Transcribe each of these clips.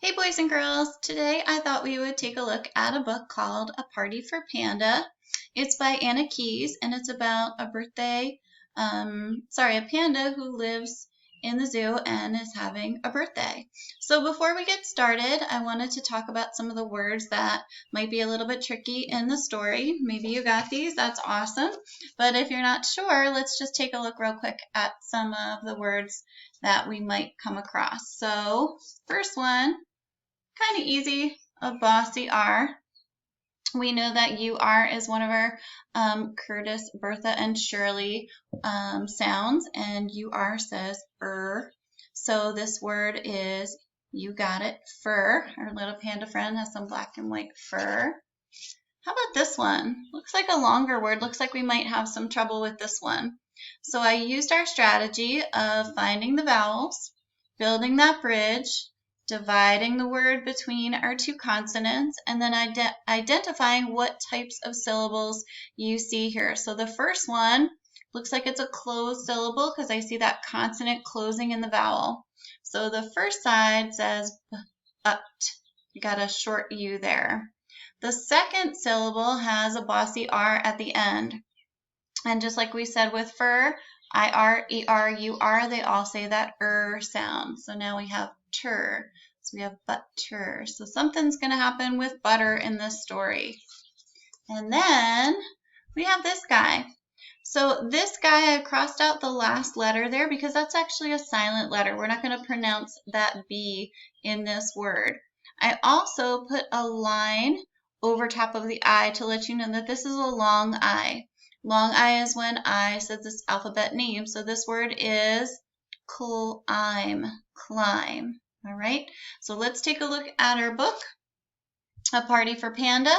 Hey boys and girls, today I thought we would take a look at a book called A Party for Panda. It's by Anna Keyes and it's about a a panda who lives in the zoo and is having a birthday. So before we get started, I wanted to talk about some of the words that might be a little bit tricky in the story. Maybe you got these, that's awesome. But if you're not sure, let's just take a look real quick at some of the words that we might come across. So first one, kind of easy, a bossy R. We know that UR is one of our Curtis, Bertha, and Shirley sounds, and UR says So this word is, you got it, fur. Our little panda friend has some black and white fur. How about this one? Looks like a longer word. Looks like we might have some trouble with this one. So I used our strategy of finding the vowels, building that bridge, dividing the word between our two consonants, and then identifying what types of syllables you see here. So the first one looks like it's a closed syllable because I see that consonant closing in the vowel. So the first side says but. You got a short U there. The second syllable has a bossy R at the end. And just like we said with fur, IR, ER, UR, they all say that sound. So now we have tur. So we have butter. So something's going to happen with butter in this story. And then we have this guy. So this guy, I crossed out the last letter there because that's actually a silent letter. We're not going to pronounce that B in this word. I also put a line over top of the I to let you know that this is a long I. Long I is when I said this alphabet name. So this word is climb. All right. So let's take a look at our book, A Party for Panda.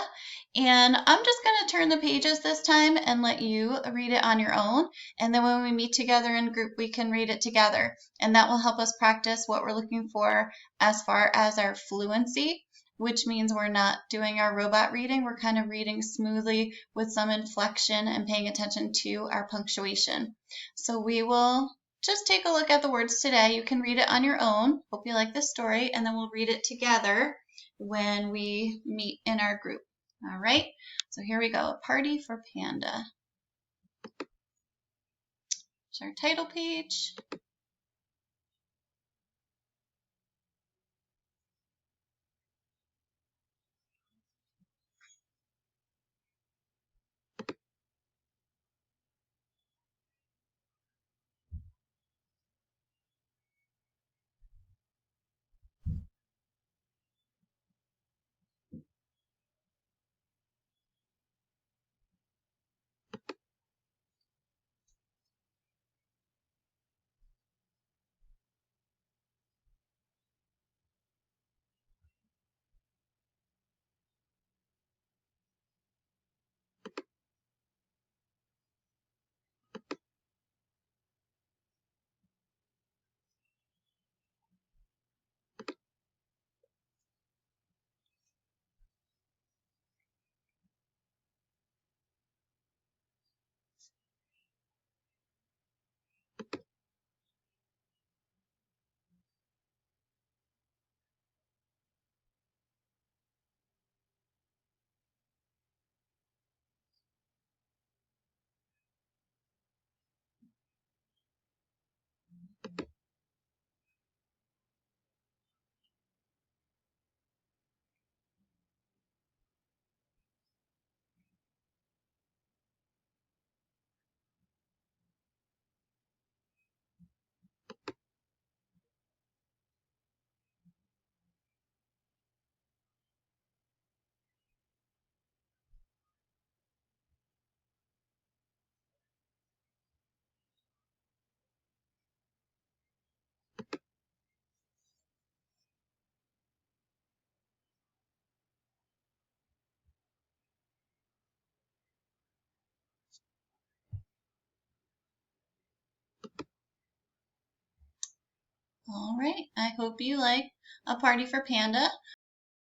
And I'm just going to turn the pages this time and let you read it on your own. And then when we meet together in group, we can read it together. And that will help us practice what we're looking for as far as our fluency, which means we're not doing our robot reading. We're kind of reading smoothly with some inflection and paying attention to our punctuation. So we will just take a look at the words today. You can read it on your own. Hope you like this story. And then we'll read it together when we meet in our group. All right, so here we go, A Party for Panda. Here's our title page. All right, I hope you like A Party for Panda.